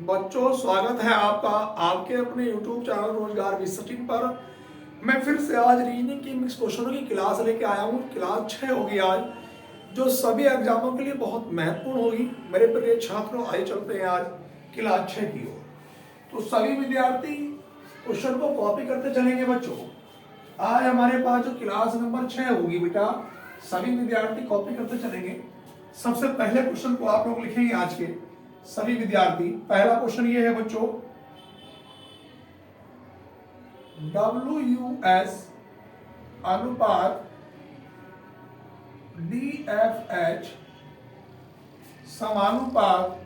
बच्चों स्वागत है आपका आपके अपने YouTube चैनल रोजगार विजिटिंग पर। मैं फिर से आज रीजनिंग की मिक्स क्वेश्चनों की क्लास लेके आया हूँ। क्लास 6 होगी आज, जो सभी एग्जामों के लिए बहुत महत्वपूर्ण होगी। मेरे प्रिय छात्रों, आइए चलते हैं आज क्लास 6 की ओर। तो सभी विद्यार्थी क्वेश्चन को कॉपी करते चलेंगे बच्चों। आज हमारे पास जो क्लास नंबर 6 होगी बेटा, सभी विद्यार्थी कॉपी करते चलेंगे। सबसे पहले क्वेश्चन को आप लोग लिखेंगे आज के सभी विद्यार्थी। पहला क्वेश्चन ये है बच्चों, WUS अनुपात DFH समानुपात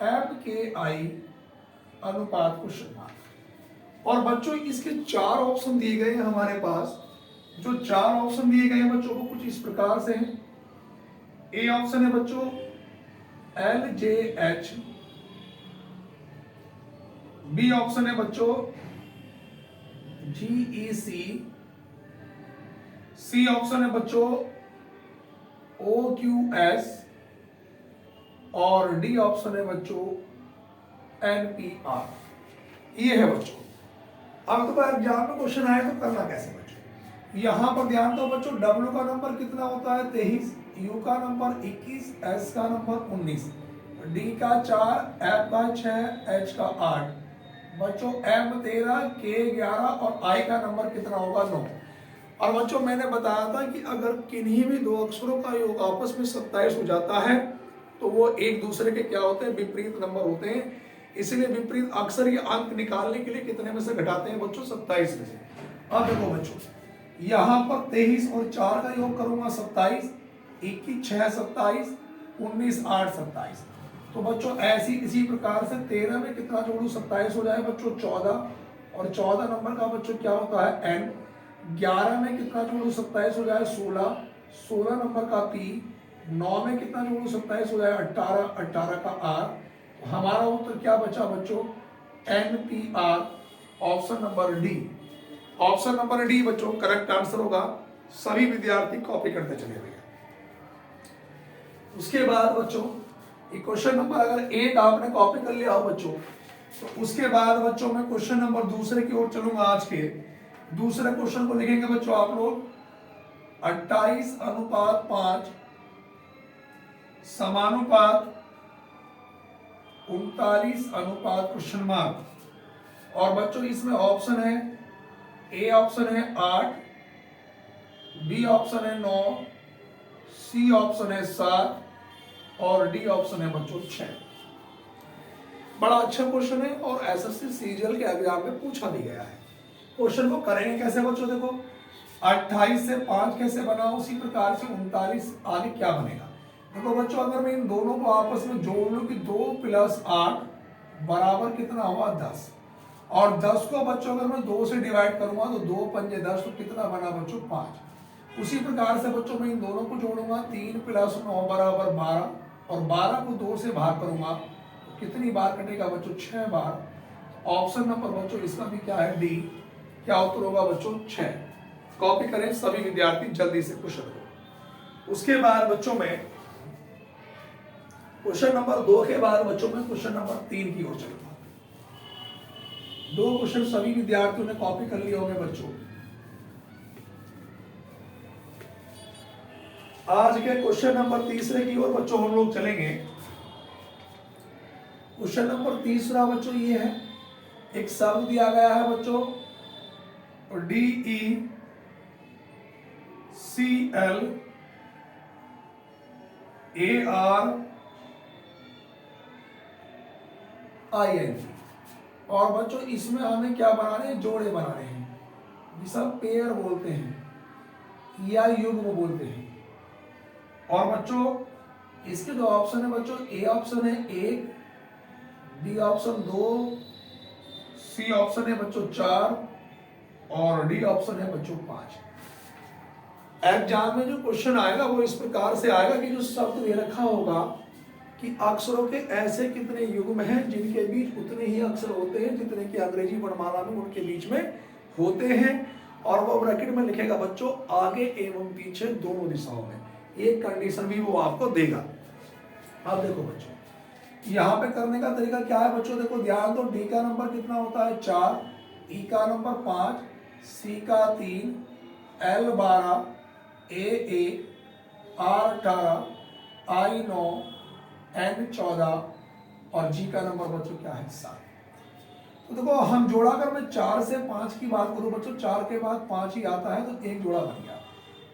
MKI अनुपात क्वेश्चन मार्क। और बच्चों इसके चार ऑप्शन दिए गए हैं हमारे पास। जो चार ऑप्शन दिए गए हैं बच्चों को कुछ इस प्रकार से हैं। ए ऑप्शन है बच्चों LJH, बी ऑप्शन है बच्चों GEC, सी ऑप्शन है बच्चों OQS और डी ऑप्शन है बच्चों NPR। ये है बच्चों। अब तो एग्जाम में क्वेश्चन आए तो करना कैसे बच्चों, यहां पर ध्यान दो बच्चों। W का नंबर कितना होता है 23, U का नंबर 21, S का नंबर 19, D का 4, F का 6, H का 8 बच्चों, M 13, K 11 और I का नंबर कितना होगा 9। और बच्चों मैंने बताया था कि अगर किन्हीं भी दो अक्षरों का योग आपस में 27 हो जाता है तो वो एक दूसरे के क्या होते हैं, विपरीत नंबर होते हैं। इसलिए विपरीत अक्षर या अंक निकालने के लिए कितने में से घटाते हैं बच्चों, 27 में से। अब देखो बच्चों, यहाँ पर 23 और 4 का योग करूंगा 27, 21 6 27, 19 8 27। तो बच्चों ऐसी इसी प्रकार से 13 में कितना जोड़ू 27 हो जाए बच्चों 14, और 14 नंबर का बच्चों क्या होता है N। 11 में कितना जोड़ू 27 हो जाए 16, 16 नंबर का P। 9 में कितना जोड़ू 27 हो जाए 18, 18 का R। हमारा उत्तर क्या बचा बच्चों, NPR, option number D. Option number D बच्चों करेक्ट आंसर होगा। सभी विद्यार्थी कॉपी करते चले भैया। उसके बाद बच्चों क्वेश्चन नंबर अगर 1 आपने कॉपी कर लिया हो बच्चों, तो उसके बाद बच्चों मैं क्वेश्चन नंबर दूसरे की ओर चलूंगा। आज के दूसरे क्वेश्चन को लिखेंगे बच्चों आप लोग 28 अनुपात 5 समानुपात 39 अनुपात क्वेश्चन मार्क। और बच्चों इसमें ऑप्शन है, ए ऑप्शन है 8, बी ऑप्शन है 9, सी ऑप्शन है 7 और डी ऑप्शन है बच्चों 6। बड़ा अच्छा क्वेश्चन है और एसएससी सीजीएल के एग्जाम में पूछा भी गया है। क्वेश्चन को करेंगे कैसे बच्चों, देखो 28 से 5 कैसे बना, उसी प्रकार से 39 आगे क्या बनेगा। देखो बच्चों अगर मैं इन दोनों को आपस में जोड़ लूं कि 2 + 8 बराबर कितना हुआ 10, और 10 को बच्चों अगर मैं 2 से डिवाइड करूंगा तो 2 पंजे 10, तो कितना बना बच्चों 5। उसी प्रकार से बच्चों मैं इन दोनों को जोड़ूंगा 3 + 9 बराबर 12, और 12 को 2 से भाग करूंगा तो कितनी बार कटेगा बच्चों 6 बार। ऑप्शन नंबर बच्चों इसका भी क्या है डी। क्या उत्तर होगा बच्चों 6। कॉपी करें सभी विद्यार्थी जल्दी से क्वेश्चन को। उसके बाद बच्चों में क्वेश्चन नंबर 2 के बाद बच्चों में क्वेश्चन नंबर 3 की ओर चलूंगा। 2 क्वेश्चन सभी विद्यार्थियों ने कॉपी कर लिए होंगे बच्चों। आज के क्वेश्चन नंबर तीसरे की ओर बच्चों हम लोग चलेंगे। क्वेश्चन नंबर तीसरा बच्चों ये है, एक शब्द दिया गया है बच्चों DECLARING, और बच्चों इसमें हमें क्या बनाने हैं, जोड़े बनाने हैं, जिसे पेयर बोलते हैं या युग्म बोलते हैं। और बच्चों इसके जो ऑप्शन है बच्चों, ए ऑप्शन है 1, बी ऑप्शन 2, सी ऑप्शन है बच्चों 4 और डी ऑप्शन है बच्चों 5। एग्जाम में जो क्वेश्चन आएगा वो इस प्रकार से आएगा कि जो शब्द दे रखा होगा कि अक्षरों के ऐसे कितने युग्म हैं जिनके बीच उतने ही अक्षर होते हैं जितने कि अंग्रेजी वर्णमाला में उनके बीच में होते हैं, और वो ब्रैकेट में लिखेगा बच्चों आगे एवं पीछे दोनों दिशाओं में। एक कंडीशन भी वो आपको देगा। अब देखो बच्चों यहाँ पे करने का तरीका क्या है बच्चों, देखो ध्यान दो, डी का नंबर कितना होता है 4, ई का नंबर 5, सी का 3, L 12, A 1, R 18, I 9, N 14 और जी का नंबर बच्चों क्या है 7। तो देखो हम जोड़ा कर मैं 4 से 5 की बात करूं बच्चों, 4 के बाद 5 ही आता है तो एक जोड़ा बन गया।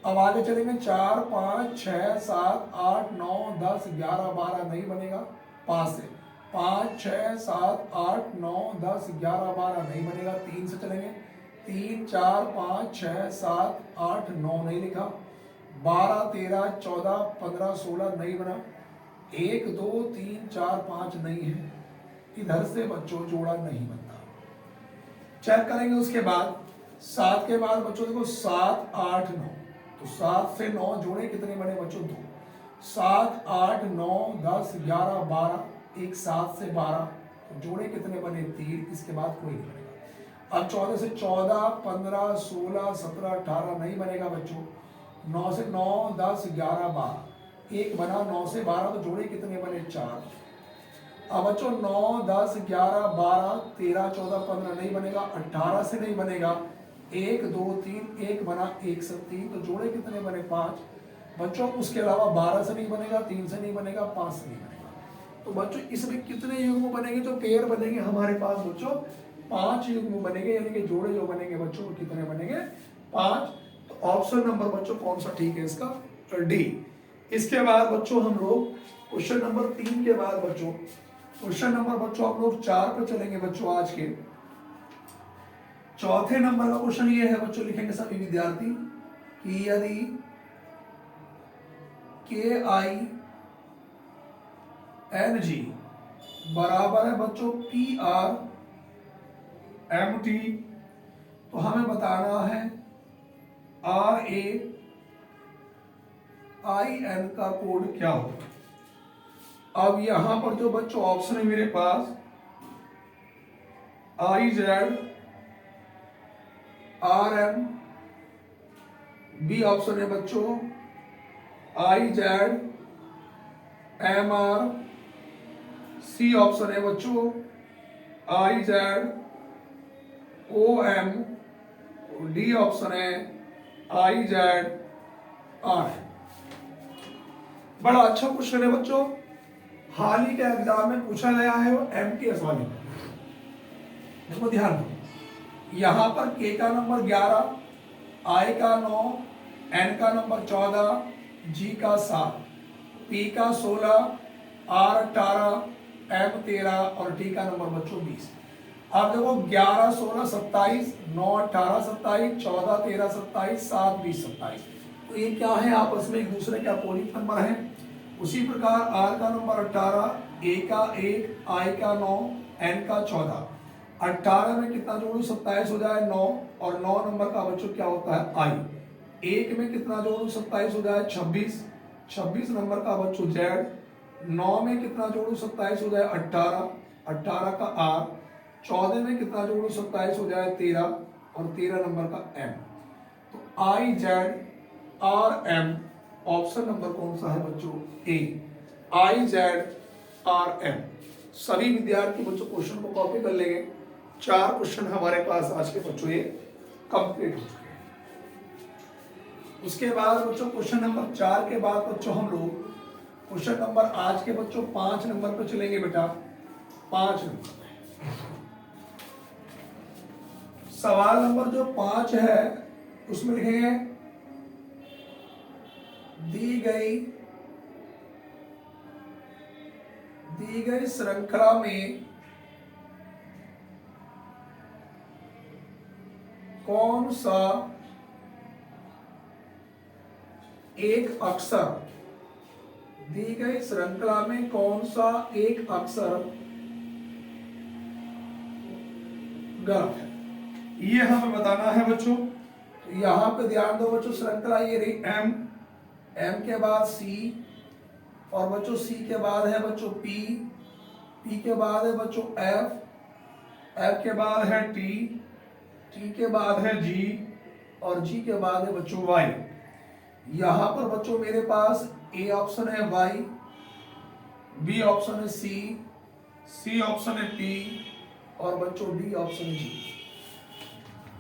अब आगे चलेंगे 4, 5, 6, 7, 8, 9, 10, 11, 12 नहीं बनेगा 5 से, 5, 6, 7, 8, 9, 10, 11, 12 नहीं बनेगा। 3 से चलेंगे, 3, 4, 5, 6, 7, 8, 9 नहीं लिखा, 12, 13, 14, 15, 16 नहीं बना, 1, 2, 3, 4, 5 नहीं है, इधर से बच्चों जोड़ा नहीं बनता। चेक करेंगे उसके बाद 7 के बाद बच्चों देखो 7, 8, 9, तो 7 से 9 जोड़े कितने बने बच्चों 2, 7, 8, 9, 10, 11, 12, एक 7 से 12 तो जोड़े कितने बने 3, इसके बाद कोई नहीं बनेगा। अब 14 से 14, 15, 16, 17, 18 नहीं बनेगा बच्चों, 9 से 9, 10, 11, 12 एक बना, 9 से 12 तो जोड़े कितने बने 4। अब बच्चों 9, 10, 11, 12, 13, 14, 15 नहीं बनेगा, 18 से नहीं बनेगा, 1, 2, 3 एक बना, 1 से 3 तो जोड़े कितने बने 5 बच्चों। उसके अलावा 12 से नहीं बनेगा, 3 से नहीं बनेगा, 5 से नहीं बनेगा। तो बच्चों इसमें कितने युग्म बनेंगे, जो पेयर बनेंगे हमारे पास बच्चों 5 युग्म बनेंगे, यानी कि जोड़े जो बनेंगे बच्चों कितने बनेंगे 5। तो ऑप्शन नंबर बच्चों कौन सा ठीक है इसका, डी। इसके बाद बच्चों हम लोग क्वेश्चन नंबर 3 के बाद बच्चों क्वेश्चन नंबर बच्चों हम लोग 4 पे चलेंगे बच्चों। आज के चौथे नंबर का क्वेश्चन ये है बच्चों, लिखेंगे सभी विद्यार्थी कि यदि के आई एन जी बराबर है बच्चों पी आर एम टी, तो हमें बताना है आर ए आई एन का कोड क्या होगा। अब यहां पर जो बच्चों ऑप्शन है मेरे पास I Z R M, B option है बच्चों I Z M R, C option है बच्चों I Z O M, D option है आई जेड आर। बड़ा अच्छा क्वेश्चन है बच्चों, हाल ही के एग्जाम में पूछा गया है वो एमटीएस वाले। देखो ध्यान दो, यहां पर के का नंबर 11, आई का 9, एन का नंबर 14, जी का 7, पी का 16, आर 18, एम 13 और टी का नंबर बच्चों 20। अब देखो 11, 16, 27, 9, 18, 27, 14, 13, 27, 7, 20, 27, तो ये क्या है आपस में एक दूसरे के अपोजिट नंबर है। उसी प्रकार आर का नंबर 18, ए का 1, आई का 9, एन का 14, 18 में कितना जोड़ू 27 हो जाए 9, और 9 नंबर का बच्चों क्या होता है आई। 1 में कितना जोड़ू 27 हो जाए 26, 26 नंबर का बच्चों जेड, 9 में कितना जोड़ू 27 हो जाए 18, 18 का आर, 14 में कितना जोड़ू 27 हो जाए 13 और 13 नंबर का एम। तो I Z R M, option number कौन सा है बच्चों A, I Z R M. सभी विद्यार्थी बच्चों क्वेश्चन को कॉपी कर लेंगे। 4 क्वेश्चन हमारे पास आज के बच्चों ये कंप्लीट हो चुके हैं। उसके बाद बच्चों क्वेश्चन नंबर 4 के बाद बच्चों हम लोग क्वेश्चन नंबर आज के बच्चों 5 नंबर पे चलेंगे बेटा। 5 नंबर सवाल नंबर जो 5 है उसमें लिखेंगे दी गई श्रृंखला में कौन सा एक अक्षर, दी गई श्रृंखला में कौन सा एक अक्षर गलत है, ये हमें बताना है बच्चों। तो यहां पे ध्यान दो बच्चों, श्रृंखला ये रही एम, एम के बाद सी, और बच्चों सी के बाद है बच्चों पी, पी के बाद है बच्चों एफ, एफ के बाद है टी, टी के बाद है जी, और जी के बाद है बच्चों वाई। यहां पर बच्चों मेरे पास ए ऑप्शन है वाई, बी ऑप्शन है सी ऑप्शन है पी और बच्चों डी ऑप्शन है जी।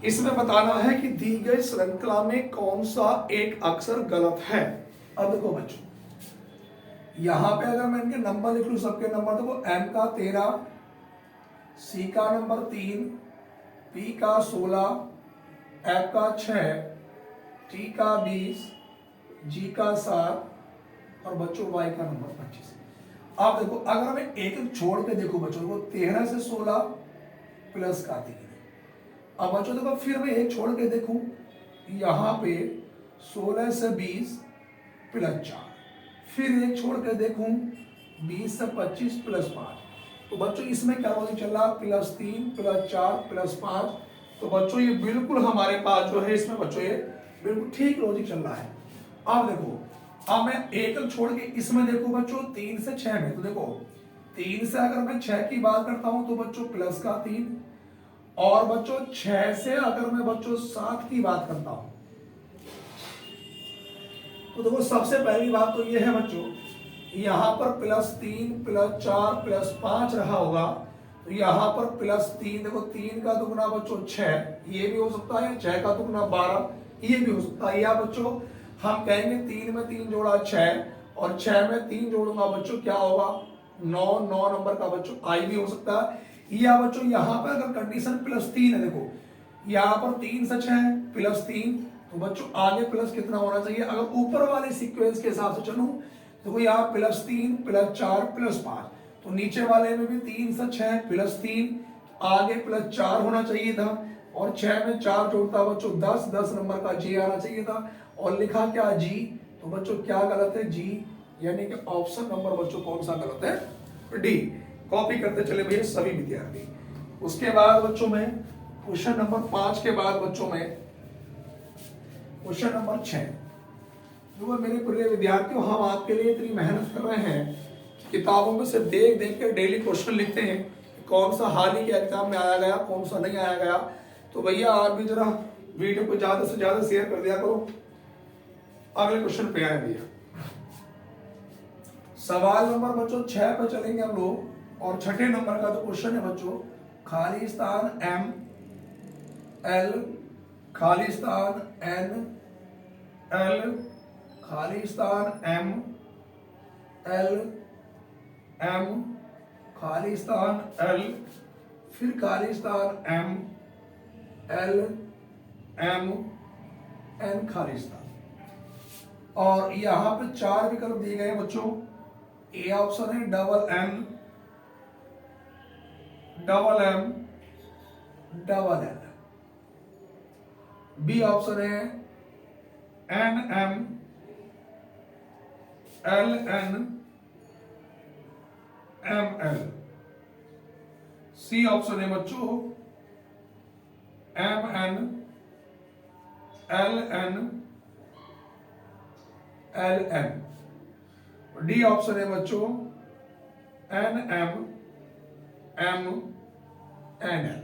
इसमें बताना है कि दी गई श्रृंखला में कौन सा एक अक्षर गलत है। अब देखो बच्चों, यहां पे अगर मैं इनके नंबर लिख लू, सबके नंबर देखो, एम का 13, सी का नंबर 3, पी का 16, एफ का 6, टी का 20, जी का 7 और बच्चों वाई का नंबर 25। अब देखो अगर मैं एक छोड़ के देखो बच्चों को, 13 से 16 प्लस का 3। अब बच्चों देखो फिर मैं एक छोड़ के देखूं, यहां पे 16 से 20 प्लस 4, फिर एक छोड़ के देखूं 20 से 25 प्लस 5। तो बच्चों इसमें क्या लॉजिक चल रहा है, प्लस 3 प्लस 4 प्लस 5। तो बच्चों ये बिल्कुल हमारे पास जो है इसमें बच्चों ये बिल्कुल ठीक लॉजिक चल रहा है। अब देखो, अब मैं एकल छोड़ के इसमें देखो बच्चों 3 से 6 में, तो देखो 3 से अगर मैं 6 की बात करता हूं तो बच्चों प्लस का 3, और बच्चों 6 से अगर मैं बच्चों 7 की बात करता हूं तो देखो सबसे पहली बात तो ये है बच्चों, यहां पर प्लस 3 प्लस 4 प्लस 5 रहा होगा, तो यहां पर प्लस 3, देखो 3 का दुगना बच्चों 6, ये भी हो सकता है, 6 का दुगना 12, ये भी हो सकता है। या बच्चों हम कहेंगे 3 में 3 जोड़ा 6 और 6 में 3 जोड़ूंगा बच्चों क्या होगा 9, 9 नंबर का बच्चों आई भी हो सकता है। या बच्चों यहां पर अगर कंडीशन प्लस 3 है, देखो यहां पर 3 से 6 प्लस 3, तो बच्चों आगे प्लस कितना होना चाहिए, अगर ऊपर वाले सीक्वेंस के हिसाब से चलूं देखो यहाँ प्लस 3 प्लस 4 प्लस 5, तो नीचे वाले में भी 3 से 6 प्लस 3, आगे प्लस 4 होना चाहिए था, और 6 में 4 जोड़ता बच्चों 10, 10 नंबर का जी आना चाहिए था, और लिखा क्या जी। तो बच्चों क्या गलत है, जी, यानी कि ऑप्शन नंबर बच्चों कौन सा गलत है, डी। कॉपी करते चले भैया सभी विद्यार्थी। उसके बाद बच्चों में क्वेश्चन नंबर 5 के बाद बच्चों में क्वेश्चन नंबर 6। जो मेरे प्रिय विद्यार्थियों, हम आपके लिए इतनी मेहनत कर रहे हैं, किताबों में से देख देख के डेली क्वेश्चन लिखते हैं, कौन सा हाल ही के एग्जाम में आया गया, कौन सा नहीं आया गया। तो भैया आप भी जरा वीडियो को ज्यादा से ज्यादा शेयर कर दिया करो। अगले क्वेश्चन पे आए भैया, सवाल नंबर बच्चों 6 पे चलेंगे हम लोग, और छठे नंबर का जो क्वेश्चन है बच्चों, खाली स्थान एम एल, खाली स्थान एन एल, खाली स्थान एम एल एम, खाली स्थान एल, फिर खाली स्थान एम एल एम एन, खाली स्थान। और यहां पे 4 विकल्प दिए गए हैं बच्चों। ए ऑप्शन है double N double M double L, B option है N M L N M L, C option है बच्चों M N L N L M, D option है बच्चों N M M N L.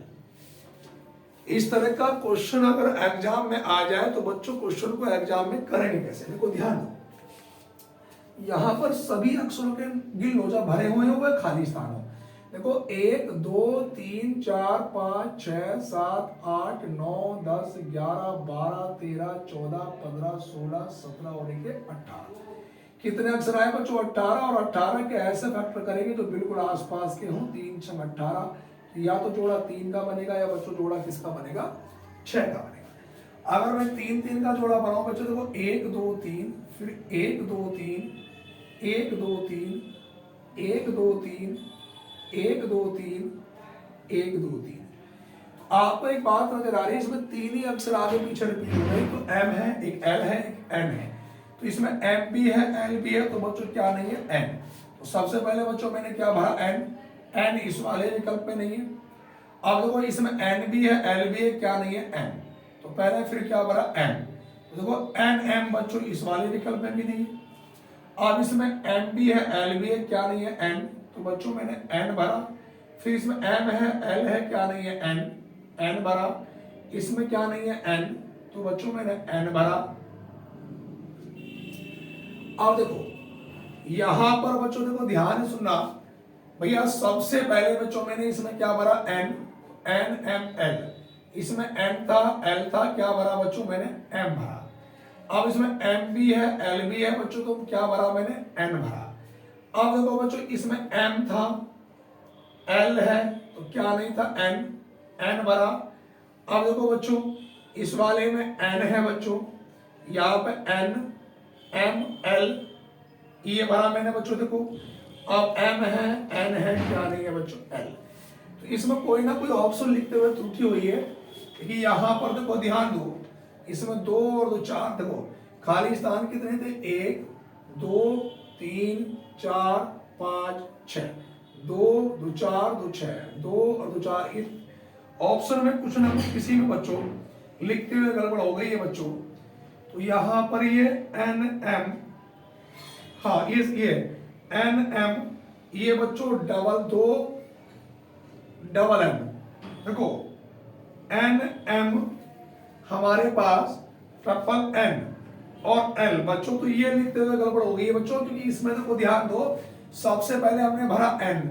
इस तरह का question अगर एग्जाम में आ जाए तो बच्चों क्वेश्चन को एग्जाम में करेंगे कैसे, देखो ध्यान दो, यहां पर सभी अक्षरों के गिल लोजा भरे हुए हुए खाली स्थान हो। देखो 1 2 3 4 5 6 7 8 9 10 11 12 13 14 15 16 17 और 18, कितने अक्षर आए बच्चों 18, और 18 के ऐसे फैक्टर करेंगे जो बिल्कुल आसपास के हों, 3 6 18, या तो जोड़ा 3 का बनेगा या बच्चों जोड़ा किसका बनेगा 6 का बनेगा। अगर मैं 3 3 का जोड़ा बनाऊं बच्चों, देखो 1 2 3, फिर 1 2 3 1 2 3 1 2 3 1 2 3 1 2 3। आपको एक बात नजर आ रही है, इसमें 3 ही अक्षर आगे पीछे रिपीट हो रहे हैं, तो एम है, एक एल है, एक एन है। तो इसमें एम भी है एल भी है, तो बच्चों क्या नहीं है एन। तो सबसे पहले बच्चों मैंने क्या भरा एन, एन इस वाले विकल्प में नहीं है। अब देखो इसमें एन भी है एल भी है, क्या नहीं है एन, तो पहले फिर क्या भरा एन। तो देखो एन एम बच्चों इस वाले विकल्प में भी नहीं है। अब इसमें एम भी है एल भी है, क्या नहीं है एन, तो बच्चों मैंने एन भरा। फिर इसमें एम है एल है, क्या नहीं है एन, एन भरा। इसमें क्या नहीं है एन, तो बच्चों मैंने एन भरा। अब देखो यहां पर बच्चों देखो ध्यान से सुनना भैया, सबसे पहले बच्चों मैंने इसमें क्या भरा, एन, एन एम एल, इसमें एन था एल था, क्या भरा बच्चों मैंने, एम भरा। अब इसमें एम भी है एल भी है बच्चों, तो क्या भरा मैंने, एन भरा। अब देखो बच्चों इसमें एम था एल है तो क्या नहीं था, एन, एन भरा। अब देखो बच्चों इस वाले में एन है बच्चों, यहाँ पे एन एम एल ये भरा मैंने बच्चों देखो। अब एम है एन है, क्या नहीं है बच्चों, एल। तो इसमें कोई ना कोई ऑप्शन लिखते हुए त्रुटि हुई है कि यहाँ पर देखो ध्यान दो, इसमें 2 और 2 4, देखो खाली स्थान कितने थे, 1 2 3 4 5 6, 2 2 4 2 6, 2 और 2 4। इस ऑप्शन में कुछ ना कुछ किसी में बच्चों लिखते हुए गड़बड़ हो गई है बच्चों। तो यहाँ पर ये एन एम, हाँ ये एन एम, ये बच्चों डबल 2 डबल एम, देखो एन एम हमारे पास ट्रिपल एन और एल बच्चों, तो ये लिखते हुए गड़बड़ हो गई है बच्चों, क्योंकि इसमें देखो ध्यान दो, सबसे पहले हमने भरा एन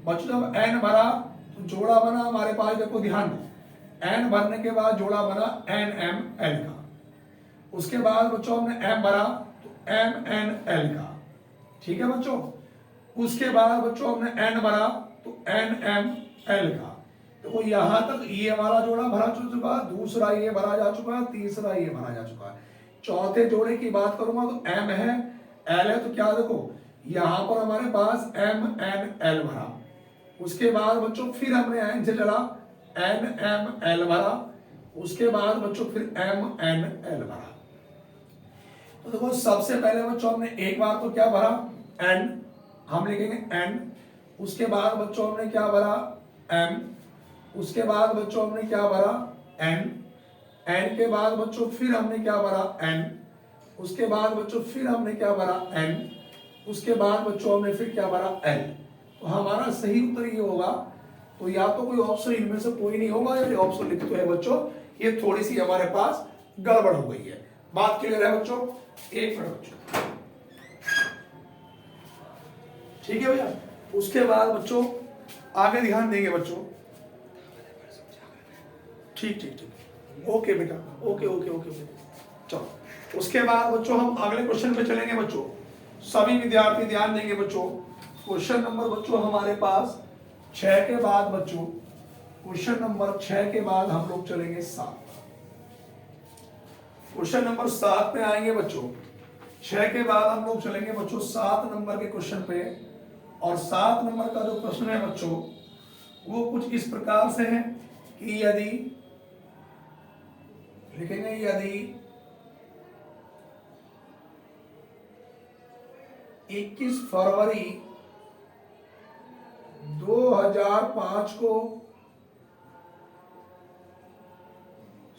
बच्चों, जब एन भरा तो जोड़ा बना हमारे पास, देखो ध्यान दो, एन भरने के बाद जोड़ा बना एन एम एल का। उसके बाद बच्चों हमने एम भरा तो एम एन एल का, ठीक है बच्चों। उसके बाद बच्चों हमने एन भरा तो एन एम एल का। तो यहां तक ये वाला जोड़ा भरा चुका, दूसरा ये भरा जा चुका है, तीसरा ये भरा जा चुका है। चौथे जोड़े की बात करूंगा तो एम है एल है, तो क्या देखो यहां पर हमारे पास एम एन एल भरा। उसके बाद बच्चों फिर हमने एन से चला एन एम एल भरा, उसके बाद बच्चों फिर एम एन एल भरा। तो देखो सबसे पहले बच्चों हमने एक बार तो क्या भरा, एन, हम लिखेंगे एन। उसके बाद बच्चों हमने क्या भरा, एम। उसके बाद बच्चों हमने क्या भरा, एन। एन के बाद बच्चों फिर हमने क्या भरा, एन। उसके बाद बच्चों फिर हमने क्या भरा, एन। उसके बाद बच्चों हमने फिर क्या भरा, एल। तो हमारा सही उत्तर ये होगा। तो या तो कोई ऑप्शन इनमें से कोई नहीं होगा, या ऑप्शन लिखते तो है बच्चों, ये थोड़ी सी हमारे पास गड़बड़ हो गई है। बात क्लियर है बच्चों? एक मिनट बच्चों, ठीक है भैया। उसके बाद बच्चों आगे ध्यान देंगे बच्चों, ठीक ठीक ठीक, ओके बेटा, ओके ओके ओके चलो। उसके बाद बच्चों हम अगले क्वेश्चन पे चलेंगे बच्चों। सभी विद्यार्थी ध्यान देंगे बच्चों। क्वेश्चन नंबर बच्चों हमारे पास 6 के बाद बच्चों, क्वेश्चन नंबर 6 के बाद हम लोग चलेंगे 7। क्वेश्चन नंबर 7 पे आएंगे बच्चों। 6 के बाद हम लोग चलेंगे बच्चों 7 नंबर के क्वेश्चन पे। और 7 नंबर का जो प्रश्न है बच्चों वो कुछ इस प्रकार से है कि यदि लिखेंगे, यदि 21 फरवरी 2005 को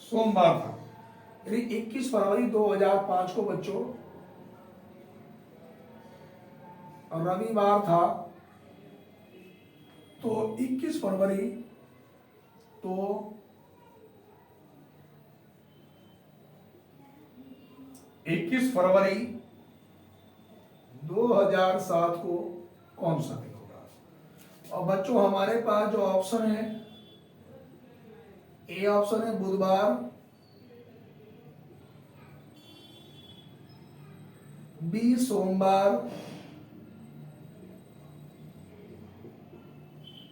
सोमवार था, यदि 21 फरवरी 2005 को बच्चों रविवार था, तो 21 फरवरी तो 21 फरवरी 2007 को कौन सा दिन होगा? और बच्चों हमारे पास जो ऑप्शन है, ए ऑप्शन है बुधवार, बी सोमवार,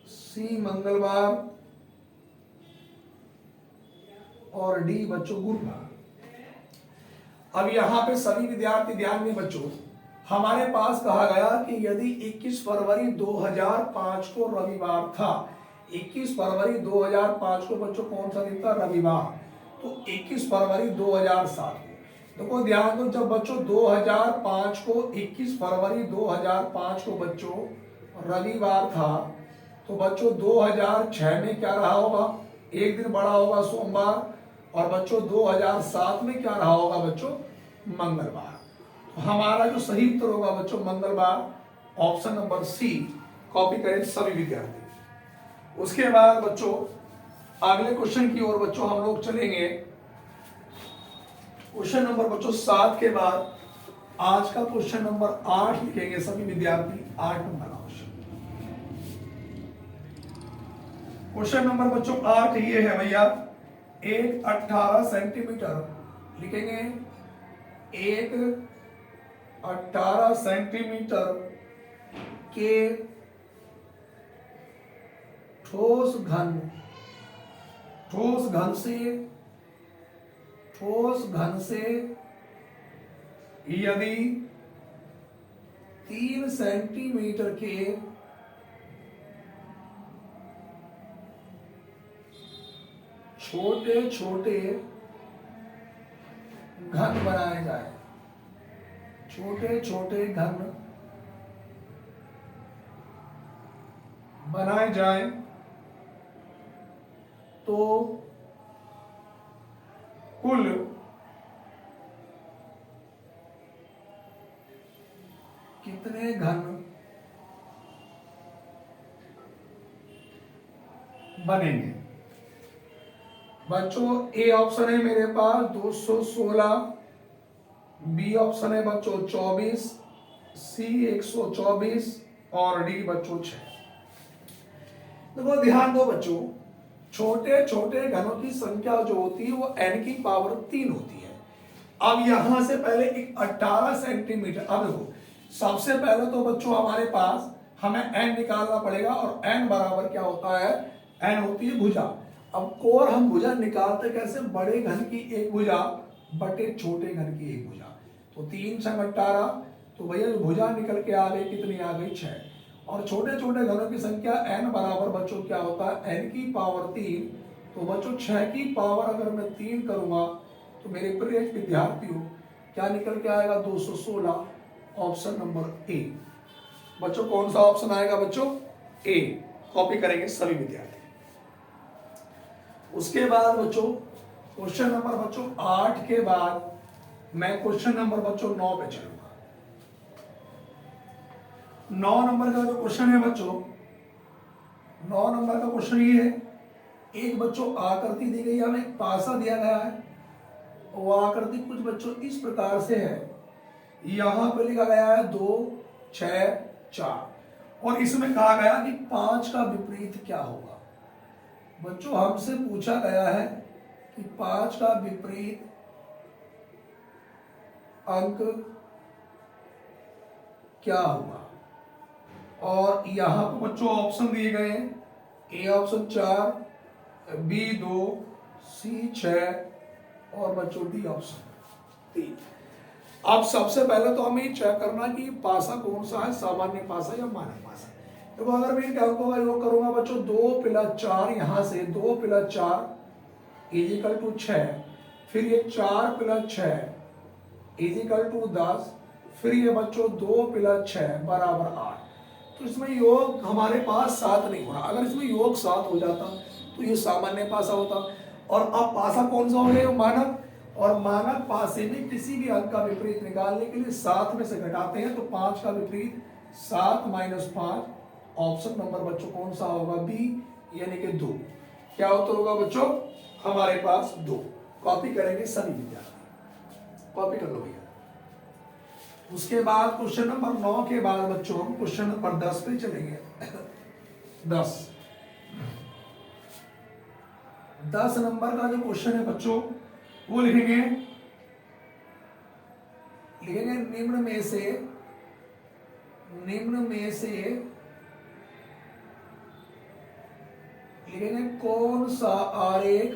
सी मंगलवार और डी बच्चों गुरुवार। अब यहां पे सभी विद्यार्थी ध्यान में बच्चों, हमारे पास कहा गया कि यदि 21 फरवरी 2005 को रविवार था, 21 फरवरी 2005 को बच्चों कौन सा दिन था, रविवार, तो 21 फरवरी 2007 को, देखो ध्यान दो, जब बच्चों 2005 को 21 फरवरी 2005 को बच्चों रविवार था, तो बच्चों 2006 में क्या रहा होगा, एक दिन बड़ा होगा सोमवार, और बच्चों 2007 में क्या रहा होगा बच्चों, मंगलवार। तो हमारा जो सही उत्तर होगा बच्चों मंगलवार, ऑप्शन नंबर सी। कॉपी करें सभी विद्यार्थी। उसके बाद बच्चों अगले क्वेश्चन की ओर बच्चों हम लोग चलेंगे। क्वेश्चन नंबर बच्चों 7 के बाद आज का क्वेश्चन नंबर 8 लिखेंगे सभी विद्यार्थी। 8 नंबर का क्वेश्चन नंबर बच्चों 8 ये है भैया। एक 18 सेंटीमीटर लिखेंगे। एक 18 सेंटीमीटर के ठोस घन से यदि 3 सेंटीमीटर के छोटे छोटे घन बनाए जाए, छोटे छोटे घन बनाए जाए तो कुल कितने घन बनेंगे? बच्चों ए ऑप्शन है मेरे पास 216, बी ऑप्शन है बच्चों 24, सी 124 और डी बच्चों 6। देखो ध्यान दो बच्चों, छोटे छोटे घनों की संख्या जो होती है वो n की पावर 3 होती है। अब यहां से पहले एक 18 सेंटीमीटर, अब देखो सबसे पहले तो बच्चों हमारे पास हमें n निकालना पड़ेगा और n बराबर क्या होता है? n होती है भुजा। अब कोर हम भुजा निकालते कैसे? बड़े घन की एक भुजा बटे छोटे घन की एक भुजा। तो 3 छंग 18, तो भैया भुजा निकल के आ गई, कितनी आ गई? 6। और छोटे छोटे घनों की संख्या n बराबर बच्चों क्या होता है? n की पावर 3। तो बच्चों 6 की पावर अगर मैं 3 करूंगा तो मेरे प्रिय विद्यार्थियों क्या निकल के आएगा? 216। Option number A. बच्चों कौन सा ऑप्शन आएगा बच्चों? ए। कॉपी करेंगे सभी विद्यार्थी। उसके बाद बच्चों क्वेश्चन नंबर बच्चों 8 के बाद मैं क्वेश्चन नंबर बच्चों 9 पे चलूंगा। 9 नंबर का जो क्वेश्चन है बच्चों, 9 नंबर का क्वेश्चन ये है। एक बच्चों आकृति दी गई है, हमें एक पासा दिया गया है। वो आकृति कुछ बच्चों इस प्रकार से है। यहां पे लिखा गया है 2 6 4 और इसमें कहा गया कि 5 का विपरीत क्या होगा। बच्चों हमसे पूछा गया है कि 5 का विपरीत अंक क्या होगा। और यहां पर बच्चों ऑप्शन दिए गए हैं। ए ऑप्शन 4, बी 2, सी 6 और बच्चों डी ऑप्शन 3। अब सबसे पहले तो हमें चेक करना कि पासा कौन सा है, सामान्य पासा या मानक पासा। देखो अगर मैं क्या योग करूंगा बच्चों, 2 + 4 यहां से 2 + 4 इजिकल टू 6, फिर ये 4 + 6 इजिकल टू 10, फिर ये बच्चों 2 + 6 बराबर 8। तो इसमें योग हमारे पास 7 नहीं हो रहा। अगर इसमें योग 7 हो जाता तो ये सामान्य पासा होता। और अब पासा कौन सा हो गया? मानक। और मानक पासे में किसी भी अंक का विपरीत निकालने के लिए 7 में से घटाते हैं, तो 5 का विपरीत 7 - 5। ऑप्शन नंबर बच्चों कौन सा होगा? बी, यानी कि 2। क्या उत्तर होगा बच्चों? हमारे पास 2। कॉपी करेंगे सभी विद्यार्थी, कॉपी कर लो भैया। उसके बाद क्वेश्चन नंबर 9 के बाद बच्चों हम क्वेश्चन नंबर 10 पे चलेंगे। 10 नंबर का जो क्वेश्चन है बच्चों वो लिखेंगे निम्न में से लिखेंगे कौन सा आरेख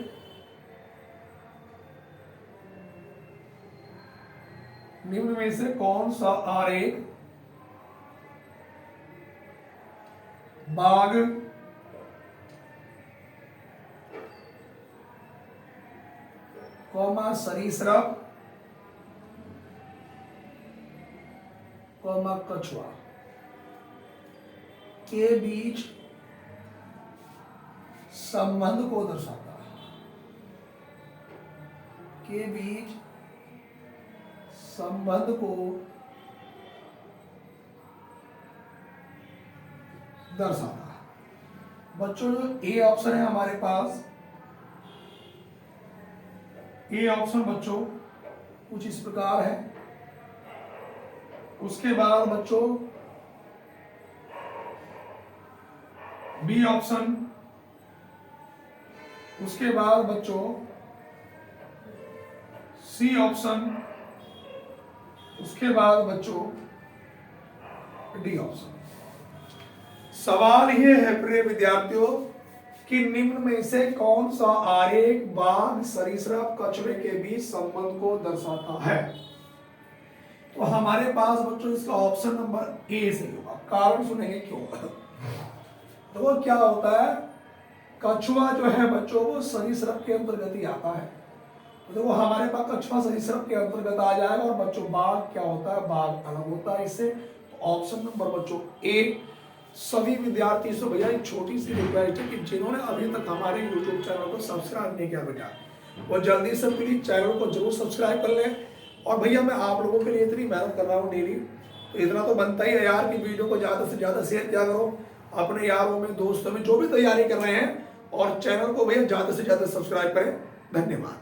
निम्न में से कौन सा आरेख बाघ, सरीसृप, कछुआ के बीच संबंध को दर्शाता है, के बीच संबंध को दर्शाता है। बच्चों जो ए ऑप्शन है हमारे पास, ए ऑप्शन बच्चों कुछ इस प्रकार है। उसके बाद बच्चों बी ऑप्शन, उसके बाद बच्चों सी ऑप्शन, उसके बाद बच्चों डी ऑप्शन। सवाल ये है प्रिय विद्यार्थियों कि निम्न में से कौन सा आरेख बाघ, सरीसृप, कछुए के बीच संबंध को दर्शाता है? तो हमारे पास बच्चों इसका ऑप्शन नंबर ए सही होगा। कारण सुनेंगे क्यों। तो वो क्या होता है, कछुआ जो है बच्चों वो सरीसृप के अंतर्गत ही आता है। तो वो हमारे पास कछुआ सरीसृप के अंतर्गत आ जाएगा। और बच्चों बाघ क्या होता है, बाघ अलग होता है इससे। तो ऑप्शन नंबर बच्चों ए। सभी विद्यार्थी से भैया एक छोटी सी रिक्वेस्ट है कि जिन्होंने अभी तक हमारे यूट्यूब चैनल को सब्सक्राइब नहीं किया बेटा, वो जल्दी से प्लीज चैनल को जरूर सब्सक्राइब कर लें। और भैया मैं आप लोगों के लिए इतनी मेहनत कर रहा हूँ डेली, तो इतना तो बनता ही है यार कि वीडियो को ज़्यादा से ज़्यादा शेयर किया करो अपने यारों में, दोस्तों में, जो भी तैयारी कर रहे हैं। और चैनल को भैया ज़्यादा से ज़्यादा सब्सक्राइब करें। धन्यवाद।